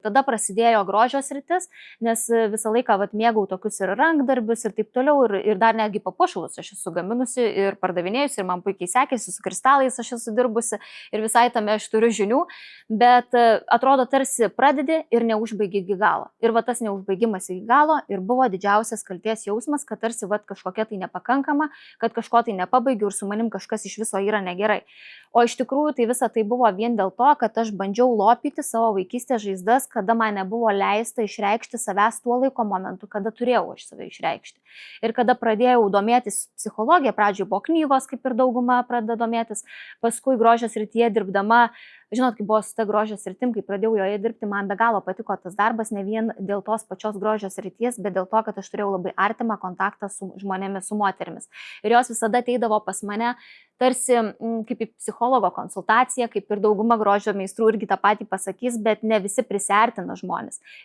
Tada prasidėjo grožio sritis, nes visą laiką mėgau tokius ir rankdarbius ir taip toliau, ir dar netgi papuošalus aš esu gaminusi ir pardavinėjusi, ir man puikiai sekėsi, su kristalais aš esu dirbusi ir visai tame aš turiu žinių, bet atrodo tarsi pradedi ir neužbaigi iki galo. Ir tas neužbaigimas iki galo ir buvo didžiausias kaltės jausmas, kad tarsi kažkokia tai nepakankama, kad kažko tai nepabaigiu ir su manim kažkas iš viso yra negerai. O iš tikrųjų tai visa tai buvo vien dėl to, kad aš bandžiau lopyti savo vaikystės žaizdas, kada man nebuvo leista išreikšti savęs tuo laiko momentu, kada turėjau aš save išreikšti. Ir kada pradėjau domėtis psichologija, pradžioje buvo knygos, kaip ir dauguma pradeda domėtis, paskui grožio srityje dirbdama, žinot, kai buvo su ta grožio sritim, kai pradėjau joje dirbti, man be galo patiko tas darbas, ne vien dėl tos pačios grožio srities, bet dėl to, kad aš turėjau labai artimą kontaktą su žmonėmis, su moterimis. Ir jos visada ateidavo pas mane tarsi kaip į psichologo konsultaciją, kaip ir dauguma grožio meistrų irgi tą patį pasakys, bet ne visi prisiartina žmonės.